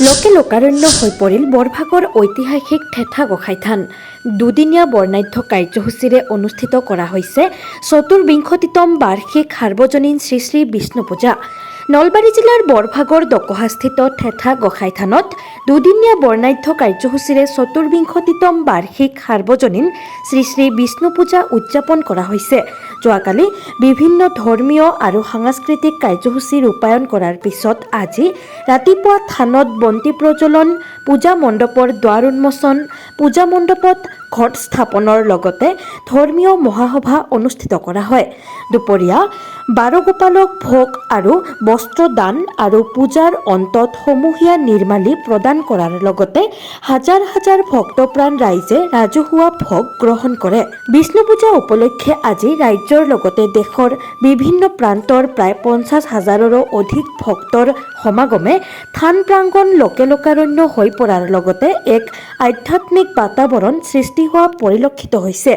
লোকে লোকাৰণ্য হৈ পৰিল বৰভাগৰ ঐতিহাসিক ঠেঠা গোসাঁই থান। দুদিনীয়া বৰ্ণাঢ্য কাৰ্যসূচীৰে অনুষ্ঠিত কৰা হৈছে ৪৪তম বাৰ্ষিক সাৰ্বজনীন শ্ৰী শ্ৰী বিষ্ণু পূজা। নলবাৰী জিলাৰ বৰভাগৰ ডকহাস্থিত ঠেঠা গোসাঁই থানত দুদিনীয়া বৰ্ণাঢ্য কাৰ্যসূচীৰে ৪৪তম বাৰ্ষিক সাৰ্বজনীন শ্ৰী শ্ৰী বিষ্ণু পূজা উদযাপন কৰা হৈছে। যোৱাকালি বিভিন্ন ধৰ্মীয় আৰু সাংস্কৃতিক কাৰ্যসূচী ৰূপায়ণ কৰাৰ পিছত আজি ৰাতিপুৱা থানত বন্তি প্ৰজ্বলন, পূজা মণ্ডপৰ দুৱাৰ উন্মোচন, পূজা মণ্ডপত ঘট স্থাপনৰ লগতে ধৰ্মীয় মহাসভা অনুষ্ঠিত কৰা হয়। দুপৰীয়া বাৰগোপালক ভোগ আৰু বস্ত্ৰ দান আৰু পূজাৰ অন্তত সমূহীয়া নিৰ্মালী প্ৰদান কৰাৰ লগতে হাজাৰ হাজাৰ ভক্তপ্ৰাণ ৰাইজে ৰাজহুৱা ভোগ গ্ৰহণ কৰে। বিষ্ণু পূজা উপলক্ষে আজি ৰাজ্যৰ লগতে দেশৰ বিভিন্ন প্ৰান্তৰ প্ৰায় ৫০,০০০ৰো অধিক ভক্তৰ সমাগমে থান প্ৰাংগণ লোকে লোকাৰণ্য হৈ পৰাৰ লগতে এক আধ্যাত্মিক বাতাবৰণ সৃষ্টি হোৱা পৰিলক্ষিত হৈছে।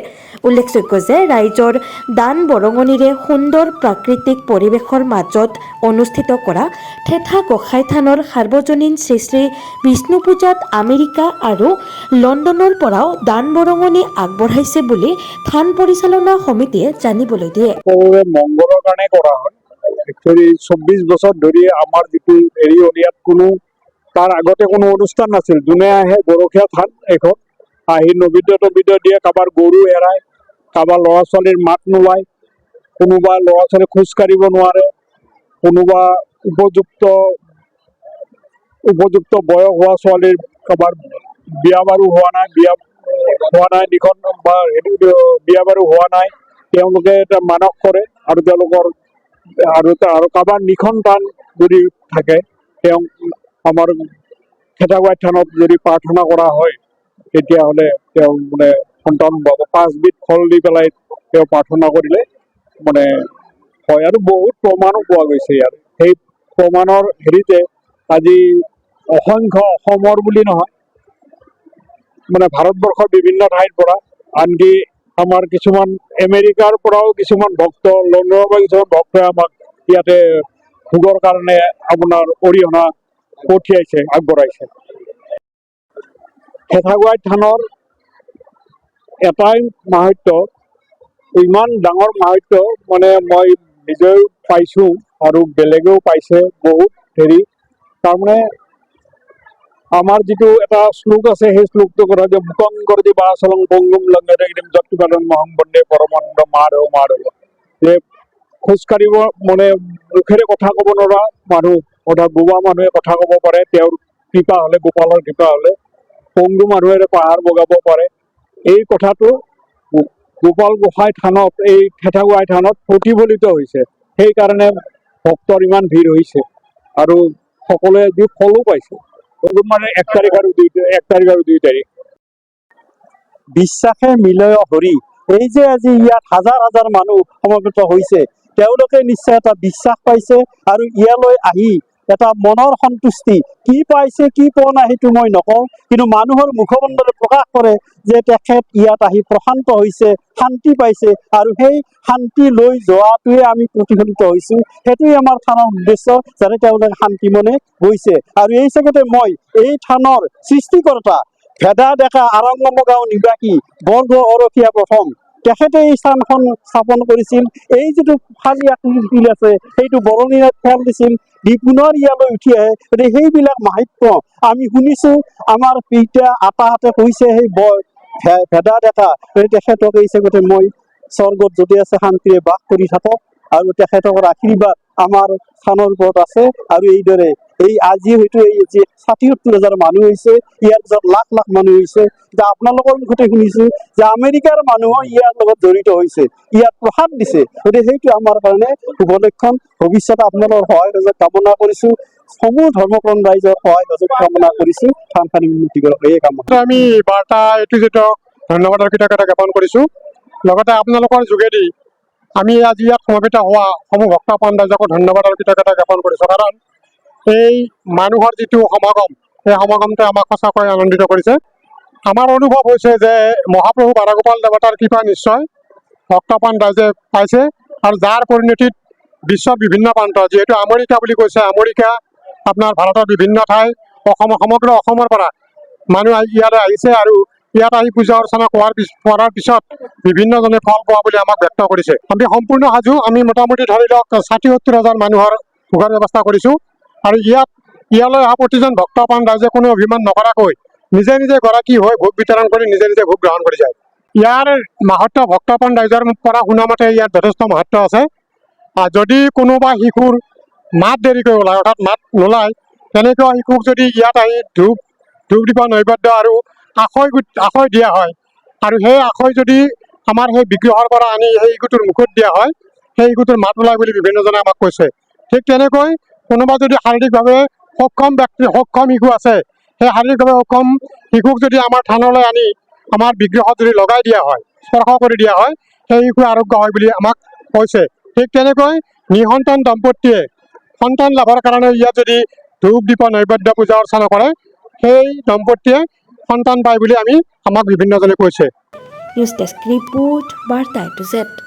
উল্লেখযোগ্য যে ৰাইজৰ দান বৰঙণিৰে সুন্দৰ প্ৰাকৃতিক পৰিৱেশৰ মাজত অনুষ্ঠিত কৰা ঠেঠা গোসাঁই থানৰ সাৰ্বজনীন শ্ৰী শ্ৰী বিষ্ণু পূজাত আমেৰিকা আৰু লণ্ডনৰ পৰাও দান বৰঙণি আগবঢ়াইছে বুলি থান পৰিচালনা সমিতিয়ে জানিবলৈ দিয়ে। মংগলৰ কাৰণে কৰা হয়। একচুৱেলি ২৪ বছৰ ধৰি আমাৰ যিটো এৰিয়াত কোনো তাৰ আগতে কোনো অনুষ্ঠান নাছিল। যোনে আহে গৰখীয়া থান এখন আহি নবিদ্য দিয়ে, কাৰোবাৰ গৰু এৰাই, কাৰোবাৰ ল'ৰা ছোৱালীৰ মাত নোলায়, কোনোবা ল'ৰা ছোৱালী খোজ কাঢ়িব নোৱাৰে, কোনোবা উপযুক্ত বয়স হোৱা ছোৱালীৰ কাৰোবাৰ বিয়া বাৰু হোৱা নাই, নিখন বা বিয়া বাৰু হোৱা নাই, তেওঁলোকে এটা মানস কৰে আৰু তেওঁলোকৰ আৰু কাৰোবাৰ নিখন টান যদি থাকে তেওঁ আমাৰ ঠেঠা গোসাঁই থানত যদি প্ৰাৰ্থনা কৰা হয় তেতিয়াহ'লে তেওঁ মানে সন্তান পাব। ৫ ফল দি পেলাই তেওঁ প্ৰাৰ্থনা কৰিলে মানে হয় আৰু বহুত প্ৰমাণো পোৱা গৈছে ইয়াত। সেই প্ৰমাণৰ হেৰিতে আজি অসংখ্য অসমৰ বুলি নহয় মানে ভাৰতবৰ্ষৰ বিভিন্ন ঠাইৰ পৰা, আনকি আমাৰ কিছুমান আমেৰিকাৰ পৰাও কিছুমান ভক্ত, লণ্ডনৰ পৰা কিছুমান ভক্তই আমাক ইয়াতে ভোগৰ কাৰণে আপোনাৰ অৰিহণা পঠিয়াইছে, আগবঢ়াইছে। ঠেঠা গোসাঁই থানৰ এটাই মাহাত্য, ইমান ডাঙৰ মাহাত্য মানে মই নিজেও পাইছোঁ আৰু বেলেগেও পাইছে বহুত হেৰি। তাৰমানে আমাৰ যিটো এটা শ্লোক আছে, সেই শ্লোকটো কৰা যে মুকং কৰতি বাচলং বংগুম লংঘতে যৎকিপালন মহং বন্দে পৰমানন্দ মাধৱ মাধৱ। যে খোজকাঢ়িব মানে মুখেৰে কথা ক'ব নোৱাৰা মানুহ, অৰ্থাৎ বোবা মানুহে কথা ক'ব পাৰে তেওঁৰ কৃপা হ'লে, গোপালৰ কৃপা হ'লে। পংগু মানুহে পাহাৰ বগাব পাৰে। এই কথাটো গোপাল গোসাঁই থানত, এই ঠেঠা গোসাঁই থানত প্ৰতিফলিত হৈছে। সেইকাৰণে ভক্তৰ ইমান ভিৰ হৈছে আৰু সকলোৱে যি ফলো পাইছে। মানে ১ তাৰিখ আৰু ২ তাৰিখ। বিশ্বাসে মিলয় হৰি, এই যে আজি ইয়াত হাজাৰ হাজাৰ মানুহ সমবেত হৈছে, তেওঁলোকে নিশ্চয় এটা বিশ্বাস পাইছে আৰু ইয়ালৈ আহি এটা মনৰ সন্তুষ্টি, কি পাইছে কি পোৱা নাই সেইটো মই নকওঁ, কিন্তু মানুহৰ মুখমণ্ডলে প্ৰকাশ কৰে যে তেখেত ইয়াত আহি প্ৰশান্ত হৈছে, শান্তি পাইছে আৰু সেই শান্তি লৈ যোৱাটোৱে আমি প্ৰতিফলিত হৈছোঁ। সেইটোৱে আমাৰ থানৰ উদ্দেশ্য, যাতে তেওঁলোকে শান্তি মনে গৈছে। আৰু এই চেগতে মই এই থানৰ সৃষ্টিকৰ্তা ভেদা ডেকা আৰংগম গাঁও নিবাসী বৰগ অৰখীয়া প্ৰথম, তেখেতে এই স্থানখন স্থাপন কৰিছিল। এই যিটো খালী আকৃতিৰ শিল আছে সেইটো বৰণিয়াত খেল দিছিল, দি পুনৰ ইয়ালৈ উঠি আহে। গতিকে সেইবিলাক মাহাত্য আমি শুনিছোঁ, আমাৰ পিতা আটাহঁতে কৈছে। সেই ভেদা ডেকা তেখেতক এই চেগতে মই স্বৰ্গত যদি আছে শান্তিৰে বাস কৰি থাকক আৰু তেখেতৰ আশীৰ্বাদ আমাৰ স্থানৰ ওপৰত আছে। আৰু এইদৰে এই আজি হয়তো এই যে ৭৭,০০০ মানুহ হৈছে, ইয়াৰ পিছত লাখ লাখ মানুহ হৈছে। এতিয়া আপোনালোকৰ মুখতে শুনিছোঁ যে আমেৰিকাৰ মানুহো ইয়াৰ লগত জড়িত হৈছে, ইয়াত প্ৰসাদ দিছে। গতিকে সেইটো আমাৰ কাৰণে শুভলক্ষণ। ভৱিষ্যতে আপোনালোকৰ সহায় সহযোগ কামনা কৰিছোঁ, সমূহ ধৰ্মপ্ৰাণ ৰাইজৰ সহায় সহযোগ কামনা কৰিছোঁ। থানখানি উন্নতি কৰক এই কামনা আমি বাৰ্তা এইটো যিটো ধন্যবাদৰ কৃতজ্ঞতা জ্ঞাপন কৰিছোঁ। লগতে আপোনালোকৰ যোগেদি আমি আজি ইয়াত সমবেত হোৱা সমূহ ভক্তপ্ৰাণ ৰাইজকো ধন্যবাদ আৰু কৃতজ্ঞতা জ্ঞাপন কৰিছোঁ। কাৰণ এই মানুহৰ যিটো সমাগম, সেই সমাগমটোৱে আমাক সঁচাকৈ আনন্দিত কৰিছে। আমাৰ অনুভৱ হৈছে যে মহাপ্ৰভু বাৰগোপাল দেৱতাৰ কৃপা নিশ্চয় ভক্তপ্ৰাণ ৰাইজে পাইছে আৰু যাৰ পৰিণতিত বিশ্বৰ বিভিন্ন প্ৰান্ত, যিহেতু আমেৰিকা বুলি কৈছে, আমেৰিকা আপোনাৰ ভাৰতৰ বিভিন্ন ঠাই সমগ্ৰ অসমৰ পৰা মানুহ ইয়ালৈ আহিছে আৰু ইয়াত আহি পূজা অৰ্চনা কৰাৰ পিছত বিভিন্নজনে ফল পোৱা বুলি আমাক ব্যক্ত কৰিছে। আমি সম্পূৰ্ণ সাজু। আমি মোটামুটি ধৰি লওক ৬০-৭০ মানুহৰ ভোগৰ ব্যৱস্থা কৰিছোঁ আৰু ইয়ালৈ অহা প্ৰতিজন ভক্তপ্ৰাণ ৰাইজে কোনো অভিমান নকৰাকৈ নিজে নিজে গৰাকী হৈ ভোগ বিতৰণ কৰি নিজে নিজে ভোগ গ্ৰহণ কৰি যায়। ইয়াৰ মাহাত্ম্য ভক্তপ্ৰাণ ৰাইজৰ পৰা শুনা মতে ইয়াত যথেষ্ট মাহাত্ম্য আছে। যদি কোনোবা শিশুৰ মাত দেৰিকৈ ওলায়, অৰ্থাৎ মাত নোলায়, তেনেকুৱা শিশুক যদি ইয়াত আহি ধূপ দিব নৈবেদ্য আৰু আখৈ দিয়া হয় আৰু সেই আখৈ যদি আমাৰ সেই বিগ্ৰহৰ পৰা আনি সেই শিশুটোৰ মুখত দিয়া হয়, সেই শিশুটোৰ মাত ওলায় বুলি বিভিন্নজনে আমাক কৈছে। ঠিক তেনেকৈ কোনোবা যদি শাৰীৰিকভাৱে সক্ষম শিশু আছে, সেই শাৰীৰিকভাৱে সক্ষম শিশুক যদি আমাৰ থানলৈ আনি আমাৰ বিগ্ৰহত যদি লগাই দিয়া হয়, স্পৰ্শ কৰি দিয়া হয়, সেই শিশু আৰোগ্য হয় বুলি আমাক কৈছে। ঠিক তেনেকৈ নিঃসন্তান দম্পতীয়ে সন্তান লাভৰ কাৰণে ইয়াত যদি ধূপ দীপ নৈবেদ্য পূজা অৰ্চনা কৰে, সেই দম্পতীয়ে সন্তান পায় বুলি আমাক বিভিন্নজনে কৈছে। নিউজ ডেস্ক ৰিপোৰ্ট, বাৰ্তা A to Z।